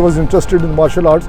was interested in martial arts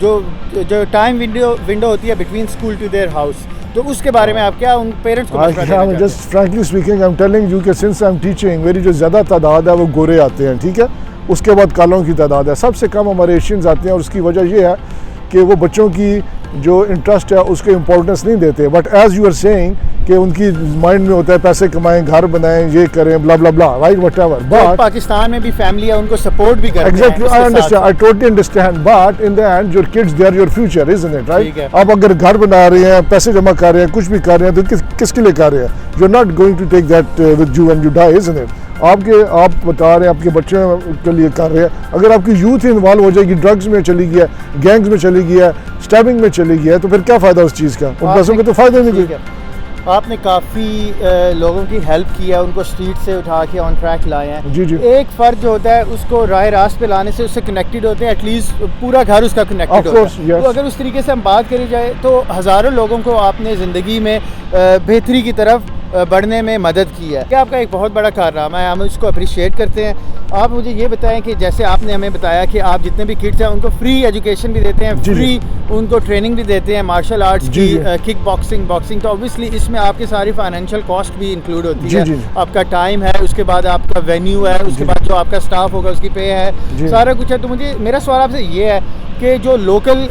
جو time window ہوتی ہے between school to their house, تو اس کے بارے میں آپ کیا ان پیرنٹس کو مشورہ دینا چاہتے ہیں؟ Just frankly speaking I am telling you کہ سنس آئی ایم ٹیچنگ میری جو زیادہ تعداد ہے وہ گورے آتے ہیں، ٹھیک ہے، اس کے بعد کالوں کی تعداد ہے، سب سے کم ہمارے ایشینز آتے ہیں، اور اس کی وجہ یہ ہے کہ وہ بچوں کی جو انٹرسٹ ہے اس کو امپورٹنس نہیں دیتے، but as you are seeing کہ ان کی مائنڈ میں ہوتا ہے پیسے کمائیں، گھر بنائیں، یہ کریں، بلا بلا بلا، right, what ever, but Pakistan میں بھی فیملی ہے ان کو سپورٹ بھی کرتے ہیں. Exactly I understand, I totally understand, but in the end your kids they are your future, isn't it, right? آپ اگر گھر بنا رہے ہیں، پیسے جمع کر رہے ہیں، کچھ بھی کر رہے ہیں، تو کس کے لیے کر رہے ہیں؟ You are not going to take that with you when you die, isn't it? آپ بتا رہے ہیں آپ کے بچوں کے لیے کر رہے ہیں، اگر آپ کی یوتھ ہی انوالو ہو جائے گی، ڈرگز میں چلی گئی ہے، گینگز میں چلی گئی ہے، اسٹیبنگ میں چلی گئی ہے، تو پھر کیا فائدہ اس چیز کا؟ ان پیسوں کا تو فائدہ نہیں کوئی. آپ نے کافی لوگوں کی ہیلپ کی ہے، ان کو اسٹریٹ سے اٹھا کے آن ٹریک لائے ہیں. جی جی. ایک فرد جو ہوتا ہے اس کو راہ راست پہ لانے سے اس سے کنیکٹڈ ہوتے ہیں، ایٹ لیسٹ پورا گھر اس کا کنیکٹڈ ہوتا ہے. تو اگر اس طریقے سے ہم بات کری جائے تو ہزاروں لوگوں کو آپ نے زندگی میں بہتری کی طرف بڑھنے میں مدد کی ہے. کیا آپ کا ایک بہت بڑا کارنامہ ہے، ہم اس کو اپریشیٹ کرتے ہیں. آپ مجھے یہ بتائیں کہ جیسے آپ نے ہمیں بتایا کہ آپ جتنے بھی کڈس ہیں ان کو فری ایجوکیشن بھی دیتے ہیں، فری ان کو ٹریننگ بھی دیتے ہیں مارشل آرٹس کی، کک باکسنگ، تو اوبیسلی اس میں آپ کی ساری فائنینشیل کاسٹ بھی انکلوڈ ہوتی ہے. آپ کا ٹائم ہے، اس کے بعد آپ کا وینیو ہے، اس کے بعد جو آپ کا اسٹاف ہوگا اس کی پے ہے، سارا کچھ ہے. تو مجھے میرا سوال آپ سے یہ ہے کہ جو لوکل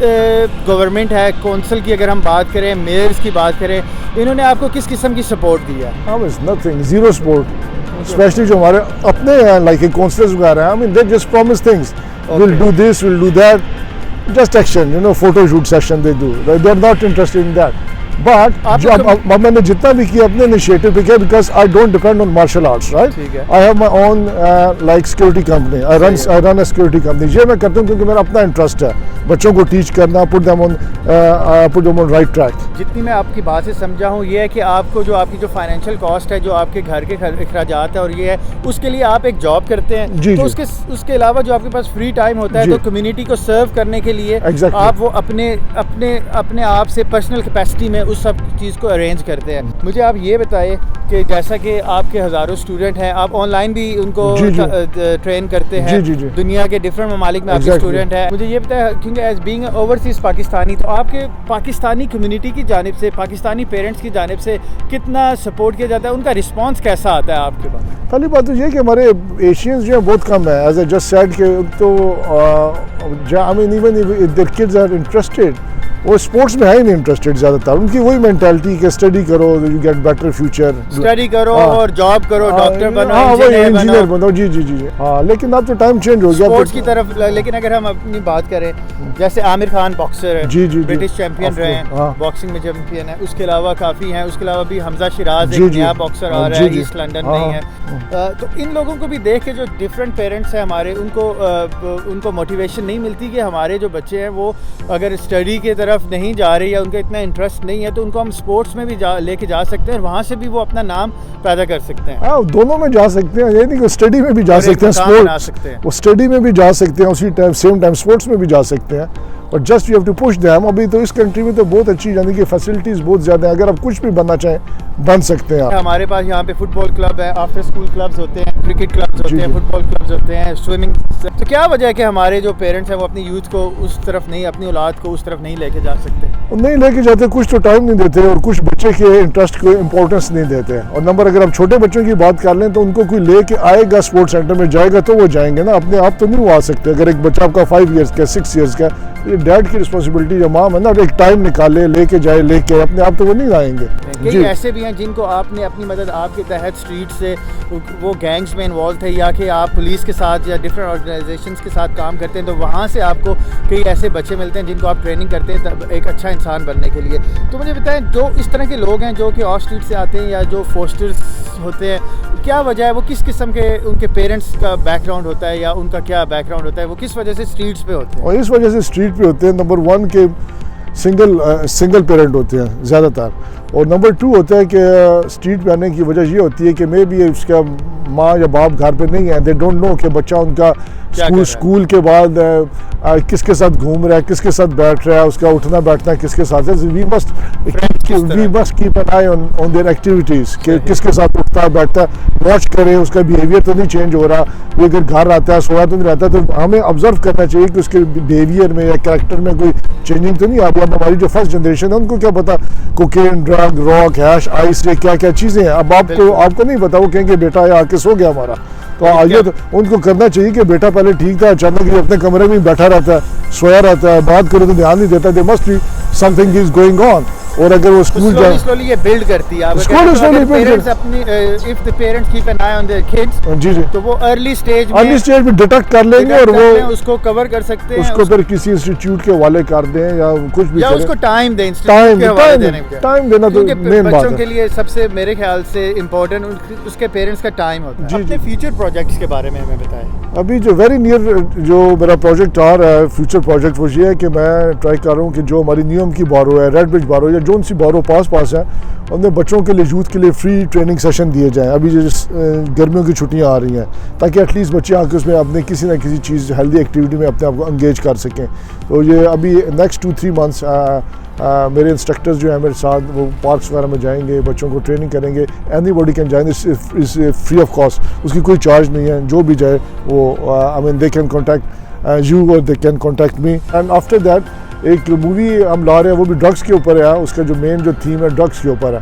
گورنمنٹ ہے، کونسل کی اگر ہم بات کریں، میئرز کی بات کریں، انہوں نے آپ کو کس قسم کی سپورٹ دی ہے؟ نتھنگ، زیرو سپورٹ، اسپیشلی جو ہمارے اپنے لائک کونسلرز وغیرہ ہیں. I mean they just promise things, we'll do this, we'll do that, just action, you know, photo shoot session they do, they're not interested in that. But اب میں نے جتنا بھی کیا اپنے انیشیٹو پہ کیا، because I don't depend on martial arts, right? I have my own like security company, I run a security company. یہ میں کرتا ہوں کیونکہ میرا اپنا انٹرسٹ ہے بچوں کو ٹیچ کرنا، put them on right track. جتنی میں آپ کی بات سے سمجھا ہوں یہ ہے کہ آپ کو جو آپ کی جو فائنینشیل کاسٹ ہے، جو آپ کے گھر کے اخراجات ہے، اور یہ ہے اس کے لیے آپ ایک جاب کرتے ہیں. تو اس کے علاوہ جو آپ کے پاس فری ٹائم ہوتا ہے تو کمیونٹی کو سرو کرنے کے لیے آپ وہ اپنے آپ سے پرسنل کیپیسٹی میں اس سب چیز کو ارینج کرتے ہیں. مجھے آپ یہ بتائیں کہ جیسا کہ آپ کے ہزاروں اسٹوڈنٹ ہیں، آپ آن لائن بھی ان کو ٹرین کرتے ہیں، دنیا کے ڈفرینٹ ممالک میں آپ کے اسٹوڈنٹ ہیں. مجھے یہ بتائیں کیونکہ ایز بینگ اوورسیز پاکستانی، تو آپ کے پاکستانی کمیونٹی کی جانب سے، پاکستانی پیرنٹس کی جانب سے کتنا سپورٹ کیا جاتا ہے؟ ان کا رسپانس کیسا آتا ہے آپ کے پاس؟ پہلی بات تو یہ کہ ہمارے ایشینز جو ہیں بہت کم ہیں، ایز اے جسٹ سیڈ کہ تو I mean even their kids are interested, وہ اسپورٹس میں ہے ہی نہیں انٹرسٹیڈ زیادہ تر. ان کی وہی مینٹالٹی کہ اسٹڈی کرو، you get better future, study کرو اور جاب کرو، ڈاکٹر بنو، انجینئر بنو. جی جی جی ہاں. لیکن اب تو ٹائم چینج ہو گیا اسپورٹس کی طرف. لیکن اگر ہم اپنی بات کریں، جیسے عامر خان باکسر ہے، برٹش چیمپئن رہے ہیں، باکسنگ میں چیمپئن ہے. اس کے علاوہ کافی ہیں، اس کے علاوہ بھی حمزہ شیراز ایک نیا باکسر آ رہا ہے، ایسٹ لنڈن میں ہی ہے. تو ان لوگوں کو بھی دیکھ کے جو ڈفرینٹ پیرنٹس ہیں ہمارے، ان کو موٹیویشن نہیں ملتی کہ ہمارے جو بچے ہیں وہ اگر اسٹڈی کی طرف نہیں جا رہے یا ان کا اتنا انٹرسٹ نہیں ہے، تو ان کو ہم اسپورٹس میں بھی لے کے جا سکتے ہیں، اور وہاں سے بھی وہ اپنا نام پیدا کر سکتے ہیں. ہاں، دونوں میں جا سکتے ہیں. یہ نہیں کہ اسٹڈی میں بھی جا سکتے ہیں، اسپورٹس وہ اسٹڈی میں بھی جا سکتے ہیں، اسی ٹائم سیم ٹائم اسپورٹس میں بھی جا سکتے ہیں. اور just you have to push them. ابھی تو اس کنٹری میں تو بہت اچھی یعنی کہ فیسلٹیز بہت زیادہ ہیں، اگر آپ کچھ بھی بننا چاہیں بن سکتے ہیں. ہمارے پاس یہاں پہ فٹ بال کلب ہے، آفٹر اسکول کلبز ہوتے ہیں، کرکٹ کلبز ہوتے ہیں، فٹ بال کلبز ہوتے ہیں، سوئمنگ. تو کیا وجہ ہے کہ ہمارے جو پیرنٹس ہیں وہ اپنی یوتھ کو اس طرف نہیں، اپنی اولاد کو اس طرف نہیں لے کے جا سکتے؟ نہیں لے کے جاتے، کچھ تو ٹائم نہیں دیتے، اور کچھ بچے کے انٹرسٹ کو امپورٹنس نہیں دیتے. اور نمبر اگر آپ چھوٹے بچوں کی بات کر لیں تو ان کو کوئی لے کے آئے گا اسپورٹس سینٹر میں جائے گا تو وہ جائیں گے نا، اپنے آپ تو نہیں وہ آ سکتے. اگر ایک بچہ آپ کا 5 ایئرس کا 6 ایئرس کا، یہ ڈیڈ کی رسپانسبلٹی جو مام ہے نا، ایک ٹائم نکالے لے کے جائے، لے کے اپنے آپ تو وہ نہیں آئیں گے. کئی ایسے بھی ہیں جن کو آپ نے اپنی مدد آپ کے تحت اسٹریٹ سے، وہ گینگز میں انوالو تھے یا کہ آپ پولیس کے ساتھ یا ڈفرینٹ آرگنائزیشنس کے ساتھ کام کرتے ہیں، تو وہاں سے آپ کو کئی ایسے بچے ملتے ہیں جن کو آپ ٹریننگ کرتے ہیں ایک اچھا انسان بننے کے لیے. تو مجھے بتائیں جو اس طرح کے لوگ ہیں جو کہ آف اسٹریٹ سے آتے ہیں یا جو فوسٹرز ہوتے ہیں، کیا وجہ ہے؟ وہ کس قسم کے ان کے پیرنٹس کا بیک گراؤنڈ ہوتا ہے یا ان کا کیا بیک گراؤنڈ ہوتا ہے؟ وہ کس وجہ سے اسٹریٹس پہ ہوتے ہیں؟ اور اس وجہ سے اسٹریٹ پہ ہوتے ہیں، نمبر 1 کہ سنگل پیرنٹ ہوتے ہیں زیادہ تر. اور نمبر 2 ہوتا ہے کہ اسٹریٹ پہ آنے کی وجہ یہ ہوتی ہے کہ مے بی اس کا ماں یا باپ گھر پہ نہیں ہے, دے ڈونٹ نو کہ بچہ ان کا اسکول کے بعد کس کے ساتھ گھوم رہا ہے, کس کے ساتھ بیٹھ رہا ہے, اس کا اٹھنا بیٹھنا کس کے ساتھ ہے. We must keep an eye on their activities کہ کس کے ساتھ اٹھتا ہے بیٹھتا ہے, واچ کریں اس کا بیہیویئر تو نہیں چینج ہو رہا, وہ اگر گھر آتا ہے سویا تو نہیں رہتا, تو ہمیں آبزرو کرنا چاہیے کہ اس کے بیہیویئر میں یا کریکٹر میں کوئی چینجنگ تو نہیں آ رہی. اب ہماری جو فرسٹ جنریشن ہے ان کو کیا پتا cocaine, drug, rock, hash, ice, یہ کیا کیا چیزیں ہیں. اب آپ کو نہیں پتا, وہ کہیں گے بیٹا آ کے سو گیا ہمارا. تو آئیے تو ان کو کرنا چاہیے کہ بیٹا پہلے ٹھیک تھا, اچانک یہ اپنے کمرے میں بیٹھا رہتا ہے, سویا رہتا ہے, بات کرو تو دھیان نہیں دیتا. They must be something is going on. اور اگر وہ اسکول جائے سلولی یہ بلڈ کرتی ہے پیرنٹس اپنی of the parents keep an eye on their kids, جی جی, تو وہ ارلی سٹیج میں ڈیٹیکٹ کر لیں گے اور وہ اس کو کور کر سکتے ہیں, اس کو پھر کسی انسٹیٹیوٹ کے حوالے کر دیں یا کچھ بھی, یا اس کو ٹائم دیں, انسٹیٹیوٹ کے حوالے دینے کے ٹائم دینا تو مین بات ہے. بچوں کے لیے سب سے میرے خیال سے امپورٹنٹ اس کے پیرنٹس کا ٹائم ہوتا ہے. اپنے فیوچر پروجیکٹس کے بارے میں ہمیں بتائیں. ابھی جو ویری نیئر جو میرا پروجیکٹ آ رہا ہے, فیوچر پروجیکٹ, وہ یہ ہے کہ میں ٹرائی کر رہا ہوں کہ جو ہماری نیوم کی بارو ہے, ریڈ برج بارو یا جون سی بارو پاس ہے, ان میں بچوں کے لیے یوتھ کے لیے فری ٹریننگ سیشن دیے جائیں. ابھی جو گرمیوں کی چھٹیاں آ رہی ہیں, تاکہ ایٹ لیسٹ بچے آ کے اس میں اپنے کسی نہ کسی چیز ہیلدی ایکٹیویٹی میں اپنے آپ کو انگیج کر سکیں. تو یہ ابھی نیکسٹ 2-3 منتھس میرے انسٹرکٹرز جو ہیں میرے ساتھ, وہ پارکس وغیرہ میں جائیں گے, بچوں کو ٹریننگ کریں گے. Anybody can join, is free of cost, اس کی کوئی چارج نہیں ہے. جو بھی جائے وہ I mean they can contact you اور they can contact me. And after that ایک مووی ہم لا رہے ہیں, وہ بھی ڈرگس کے اوپر ہے. اس کا جو مین جو تھیم ہے ڈرگس کے اوپر ہے.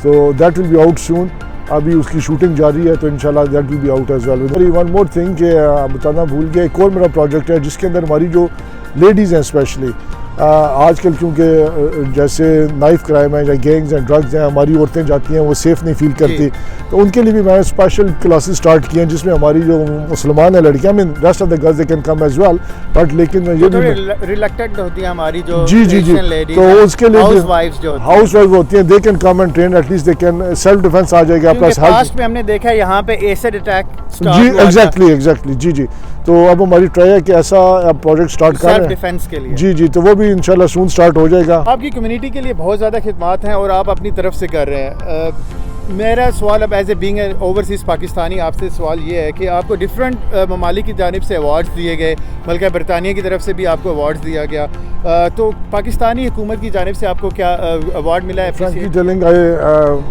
So that will be out soon. ابھی اس کی شوٹنگ جاری ہے, تو انشاءاللہ that will be out as well. One more thing کہ بتانا بھول گیا, ایک اور میرا پروجیکٹ ہے جس کے اندر ہماری جو لیڈیز ہیں اسپیشلی آج کل, کیونکہ جیسے نائف کرائم ہے یا گینگز ہیں, ڈرگز ہیں, ہماری عورتیں جاتی ہیں وہ سیف نہیں فیل کرتی, تو ان کے لیے بھی میں نے اسپیشل کلاسز سٹارٹ کیے ہیں جس میں ہماری جو مسلمان ہیں لڑکیاں, میں rest of the girls they can come as well, but لیکن یہ بھی ریلیکٹڈ ہوتی ہیں ہماری جو جی جی جی, تو اس کے لیے ہاؤس وائف ہوتی ہیں, they can come and train, at least they can self defence آ جائے گا. پلس پاسٹ میں ہم نے دیکھا یہاں پہ ایسڈ اٹیک, جی ایگزیکٹلی جی جی. تو اب ہماری ٹرائی ہے کہ ایسا پروجیکٹ سٹارٹ کر رہے ہیں ڈیفینس کے لیے. جی جی, تو وہ بھی انشاءاللہ سون سٹارٹ ہو جائے گا. آپ کی کمیونٹی کے لیے بہت زیادہ خدمات ہیں اور آپ اپنی طرف سے کر رہے ہیں. میرا سوال اب as a being a overseas Pakistani آپ سے سوال یہ ہے کہ آپ کو ڈفرینٹ ممالک کی جانب سے ایوارڈز دیے گئے, ملکہ برطانیہ کی طرف سے بھی آپ کو ایوارڈز دیا گیا, تو پاکستانی حکومت کی جانب سے آپ کو کیا ایوارڈ ملا ہے؟ فرینکلی ٹیلنگ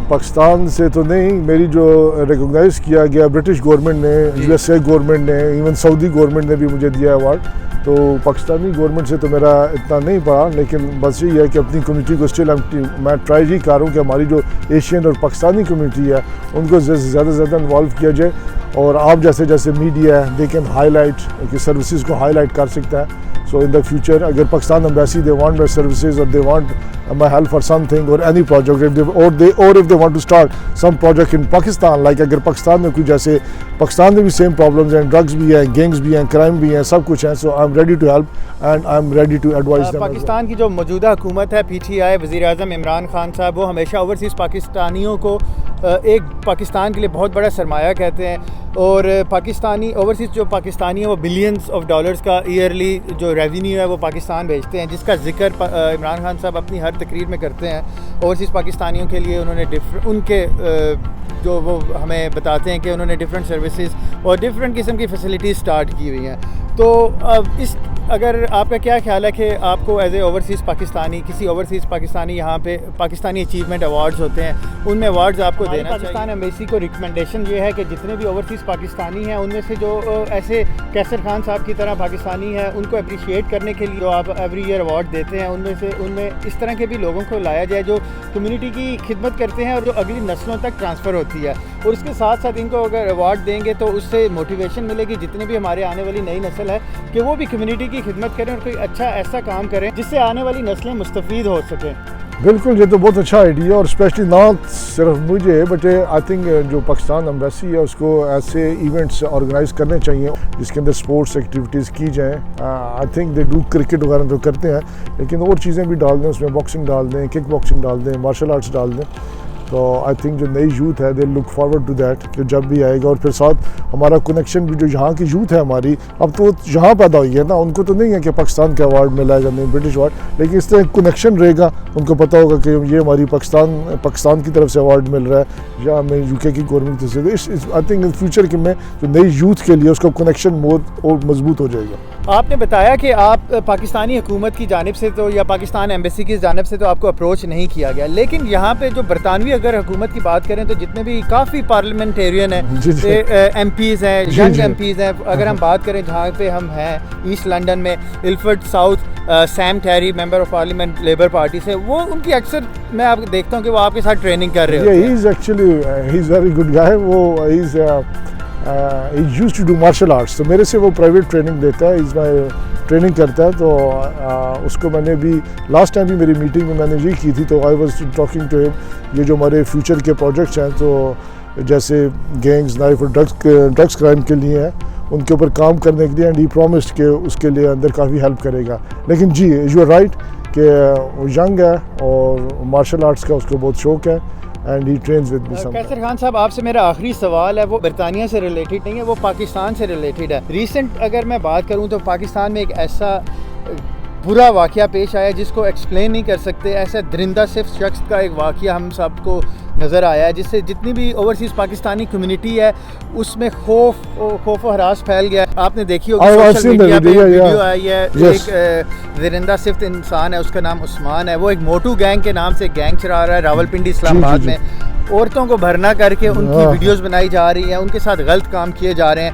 پاکستان سے تو نہیں, میری جو ریکگنائز کیا گیا برٹش گورنمنٹ نے, یو ایس اے گورنمنٹ نے, ایون سعودی گورنمنٹ نے بھی مجھے دیا ایوارڈ. تو پاکستانی گورنمنٹ سے تو میرا اتنا نہیں پڑا, لیکن بس یہ ہے کہ اپنی کمیونٹی کو اسٹل میں ٹرائی ہی کر رہا ہوں کہ ہماری جو ایشین اور پاکستانی کمیونٹی ہے ان کو زیادہ سے زیادہ انوالو کیا جائے, اور آپ جیسے میڈیا ہے دے کین ہائی لائٹ کہ سروسز کو ہائی لائٹ کر سکتا ہے. سو ان دا فیوچر اگر Pakistan embassy they want my services or they want my help for something or any project, or if they want to start some project in Pakistan, like اگر پاکستان میں کوئی جیسے پاکستان میں بھی سیم پرابلمز ہیں, drugs بھی ہیں, گینگز بھی ہیں, کرائم بھی ہیں, سب کچھ ہیں. So I am ready to help and I am ready to advise. Pakistan کی جو موجودہ حکومت ہے PTI, وزیر اعظم عمران خان صاحب, وہ ہمیشہ اوورسیز پاکستانیوں کو ایک پاکستان کے لیے بہت بڑا سرمایہ کہتے ہیں, اور پاکستانی اوورسیز جو پاکستانی ہیں وہ بلینز آف ڈالرز کا ایئرلی جو ریونیو ہے وہ پاکستان بھیجتے ہیں, جس کا ذکر عمران خان صاحب اپنی ہر تقریر میں کرتے ہیں. اوورسیز پاکستانیوں کے لیے انہوں نے ان کے جو وہ ہمیں بتاتے ہیں کہ انہوں نے ڈفرینٹ سروسز اور ڈفرینٹ قسم کی فیسلٹیز سٹارٹ کی ہوئی ہیں. تو اس اگر آپ کا کیا خیال ہے کہ آپ کو ایز اے اوورسیز پاکستانی, کسی اوورسیز پاکستانی یہاں پہ پاکستانی اچیومنٹ ایوارڈز ہوتے ہیں, ان میں ایوارڈز آپ کو دینا چاہیے؟ پاکستان ایمبیسی کو ریکمنڈیشن یہ ہے کہ جتنے بھی اوورسیز پاکستانی ہیں ان میں سے جو ایسے قیصر خان صاحب کی طرح پاکستانی ہیں ان کو اپریشیٹ کرنے کے لیے جو آپ ایوری ایئر ایوارڈ دیتے ہیں, ان میں اس طرح کے بھی لوگوں کو لایا جائے جو کمیونٹی کی خدمت کرتے ہیں اور جو اگلی نسلوں تک ٹرانسفر ہوتی ہے. اور اس کے ساتھ ساتھ ان کو اگر ایوارڈ دیں گے تو اس سے موٹیویشن ملے گی جتنے بھی ہمارے آنے والی نئی نسل ہے کہ وہ بھی کمیونٹی کی خدمت کریں اور کوئی اچھا ایسا کام کریں جس سے آنے والی نسلیں مستفید ہو سکیں. بالکل, یہ تو بہت اچھا آئیڈیا ہے, اور اسپیشلی نہ صرف مجھے بٹ آئی تھنک جو پاکستان ایمبیسی ہے اس کو ایسے ایونٹس آرگنائز کرنے چاہیے جس کے اندر اسپورٹس ایکٹیویٹیز کی جائیں. I think they do cricket وغیرہ تو کرتے ہیں, لیکن اور چیزیں بھی ڈال دیں اس میں, باکسنگ ڈال دیں, کک باکسنگ ڈال دیں, مارشل آرٹس ڈال دیں. تو آئی تھنک جو نئی یوتھ ہے دے لک فارورڈ ٹو دیٹ کہ جب بھی آئے گا. اور پھر ساتھ ہمارا کنیکشن بھی جو یہاں کی یوتھ ہے ہماری, اب تو یہاں پیدا ہوئی ہے نا, ان کو تو نہیں ہے کہ پاکستان کا ایوارڈ ملا ہے یا نہیں برٹش ایوارڈ, لیکن اس طرح کنیکشن رہے گا, ان کو پتہ ہوگا کہ یہ ہماری پاکستان کی طرف سے ایوارڈ مل رہا ہے یا ہمیں یو کے کی گورنمنٹ سے. آئی تھنک ان فیوچر کے میں جو نئی یوتھ کے لیے اس کا کنیکشن بہت اور مضبوط ہو جائے گا. آپ نے بتایا کہ آپ پاکستانی حکومت کی جانب سے تو یا پاکستان ایمبیسی کی جانب سے تو آپ کو اپروچ نہیں کیا گیا, لیکن یہاں پہ جو برطانوی اگر حکومت کی بات کریں تو جتنے بھی کافی پارلیمنٹیرین ہیں, ایم پیز ہیں, ینگ ایم پیز ہیں, اگر ہم بات کریں جہاں پہ ہم ہیں ایسٹ لنڈن میں Alfred south, same Terry member of parliament labour party سے, وہ ان کی اکثر میں آپ دیکھتا ہوں کہ وہ آپ کے ساتھ ٹریننگ کر رہے ہوتے ہیں. He is actually he is very good guy. وہ he used to do martial arts, تو میرے سے وہ پرائیویٹ ٹریننگ دیتا ہے, از مائی ٹریننگ کرتا ہے. تو اس کو میں نے بھی لاسٹ ٹائم بھی میری میٹنگ میں نے یہ کی تھی, تو آئی واز ٹاکنگ ٹو ہم. یہ جو ہمارے فیوچر کے پروجیکٹس ہیں تو جیسے گینگز, نائف اور ڈرگس کرائم کے لیے ہیں, ان کے اوپر کام کرنے کے لیے, اینڈ ہی پرومسڈ کہ اس کے لیے اندر کافی ہیلپ کرے گا. لیکن جی یو آر رائٹ کہ وہ ینگ ہے اور مارشل آرٹس کا اس کو بہت شوق ہے, and he trains with me some. Qaiser Khan Sahab, آپ سے میرا آخری سوال ہے, وہ برطانیہ سے ریلیٹڈ نہیں ہے, وہ پاکستان سے ریلیٹڈ ہے. ریسنٹ اگر میں بات کروں تو پاکستان میں ایک ایسا برا واقعہ پیش آیا جس کو ایکسپلین نہیں کر سکتے, ایسا درندہ صرف شخص کا ایک واقعہ ہم سب کو نظر آیا ہے, جس سے جتنی بھی اوورسیز پاکستانی کمیونٹی ہے اس میں خوف و ہراس پھیل گیا. آپ نے دیکھی ہوگی سوشل میڈیا پہ ویڈیو آئی ہے, ایک درندہ صرف انسان ہے, اس کا نام عثمان ہے, وہ ایک موٹو گینگ کے نام سے گینگ چلا رہا ہے راولپنڈی اسلام آباد میں. عورتوں کو بھرنا کر کے ان کی ویڈیوز بنائی جا رہی ہیں, ان کے ساتھ غلط کام کیے جا رہے ہیں.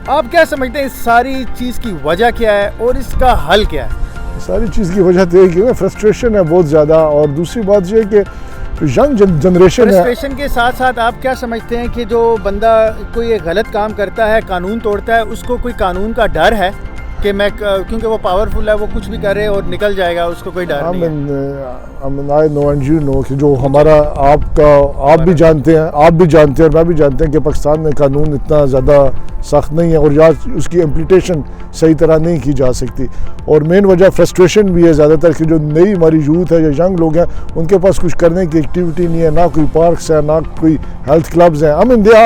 آپ کیا سمجھتے ہیں اس ساری چیز کی وجہ کیا ہے اور اس کا حل کیا ہے؟ ساری چیز کی وجہ تو یہ ہے فرسٹریشن ہے بہت زیادہ, اور دوسری بات یہ ہے کہ ینگ جنریشن ہے. فرسٹریشن کے ساتھ ساتھ آپ کیا سمجھتے ہیں کہ جو بندہ کوئی غلط کام کرتا ہے, قانون توڑتا ہے, اس کو کوئی قانون کا ڈر ہے کہ میں کیونکہ وہ پاورفل ہے, وہ کچھ بھی کرے اور نکل جائے گا, اس کو کوئی ڈر نہیں ہے؟ I know and you know کہ جو ہمارا آپ بھی جانتے ہیں اور میں بھی جانتے ہیں کہ پاکستان میں قانون اتنا زیادہ سخت نہیں ہے, اور یا اس کی امپلیٹیشن صحیح طرح نہیں کی جا سکتی. اور مین وجہ فرسٹریشن بھی ہے زیادہ تر کہ جو نئی ہماری یوتھ ہے یا ینگ لوگ ہیں, ان کے پاس کچھ کرنے کی ایکٹیویٹی نہیں ہے, نہ کوئی پارکس ہیں, نہ کوئی ہیلتھ کلبز ہیں.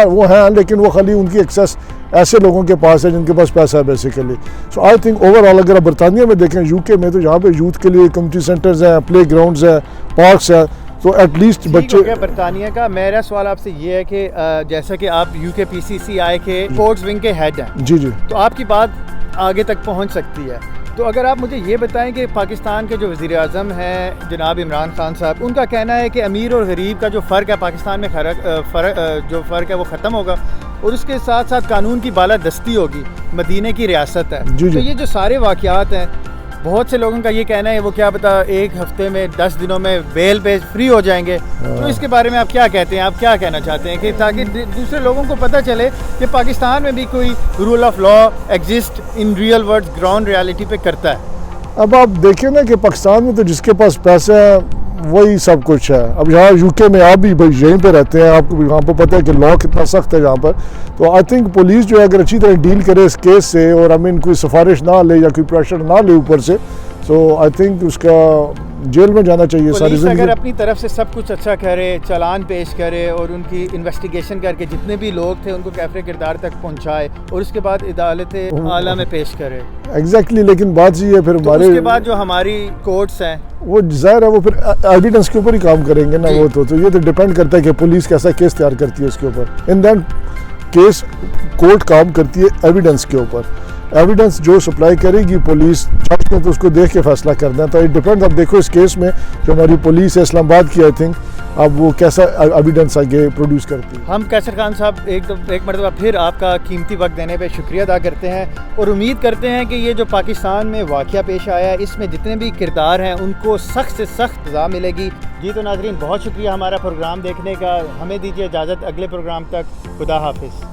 وہ ہیں لیکن وہ خالی ان کی ایکسیس ایسے لوگوں کے پاس ہے جن کے پاس پیسہ ہے basically. So I think over all اگر آپ برطانیہ میں دیکھیں, یو کے میں, تو یہاں پہ یوتھ کے لیے کمیونٹی سینٹرز ہیں, پلے گراؤنڈز ہیں, پارکس ہیں, تو ایٹ لیسٹ بچے. برطانیہ کا میرا سوال آپ سے یہ ہے کہ جیسا کہ آپ یو کے پی سی سی آئی کے اسپورٹس ونگ کے ہیڈ ہیں, جی تو آپ کی بات آگے تک پہنچ سکتی ہے. تو اگر آپ مجھے یہ بتائیں کہ پاکستان کے جو وزیر اعظم ہیں جناب عمران خان صاحب, ان کا کہنا ہے کہ امیر اور غریب کا جو فرق ہے پاکستان میں جو فرق ہے وہ ختم ہوگا, اور اس کے ساتھ ساتھ قانون کی بالادستی ہوگی, مدینے کی ریاست ہے. تو یہ جو سارے واقعات ہیں, بہت سے لوگوں کا یہ کہنا ہے وہ کیا پتا ایک ہفتے میں 10 دنوں میں بیل پہ فری ہو جائیں گے. تو اس کے بارے میں آپ کیا کہتے ہیں, آپ کیا کہنا چاہتے ہیں کہ تاکہ دوسرے لوگوں کو پتہ چلے کہ پاکستان میں بھی کوئی rule of law exist in real world ground reality پہ کرتا ہے؟ اب آپ دیکھیں نا کہ پاکستان میں تو جس کے پاس پیسہ ہے وہی سب کچھ ہے. اب یہاں یو کے میں آپ بھی یہیں پہ رہتے ہیں, آپ کو یہاں پہ پتہ ہے کہ لا کتنا سخت ہے یہاں پر. تو آئی تھنک پولیس جو ہے اگر اچھی طرح ڈیل کرے اس کیس سے, اور کوئی سفارش نہ لے یا کوئی پریشر نہ لے اوپر سے, تو آئی تھنک اس کا جیل میں جانا چاہیے ساری زندگی. اگر اپنی طرف سے سب کچھ اچھا کرے, چالان پیش کرے, اور ان کی انویسٹیگیشن کر کے جتنے بھی لوگ تھے ان کو کیفر کردار تک پہنچائے, اور اس کے بعد عدالت اعلیٰ میں پیش کرے. ایگزیکٹلی, لیکن بات یہ ہے پھر ہمارے اس کے بعد جو ہماری کورٹس ہیں وہ ظاہر ہے وہ پھر ایویڈنس کے اوپر ہی کام کریں گے نا. وہ تو یہ تو ڈیپینڈ کرتا ہے کہ پولیس کیسا کیس تیار کرتی ہے اس کے اوپر. ان دین کیس کورٹ کام کرتی ہے ایویڈنس کے اوپر. ایویڈنس جو سپلائی کرے گی پولیس جج نے, تو اس کو دیکھ کے فیصلہ کرنا ہے. تو اٹ ڈیپینڈ. اب دیکھو اس کیس میں جو ہماری پولیس ہے اسلام آباد کی, آئی تھنک اب وہ کیسا ایویڈنس آگے پروڈیوس کرتی ہے. ہم قیصر خان صاحب ایک مرتبہ پھر آپ کا قیمتی وقت دینے پہ شکریہ ادا کرتے ہیں, اور امید کرتے ہیں کہ یہ جو پاکستان میں واقعہ پیش آیا ہے اس میں جتنے بھی کردار ہیں ان کو سخت سے سخت سزا ملے گی. جی تو ناظرین, بہت شکریہ ہمارا پروگرام دیکھنے کا. ہمیں دیجیے اجازت اگلے پروگرام تک. خدا حافظ.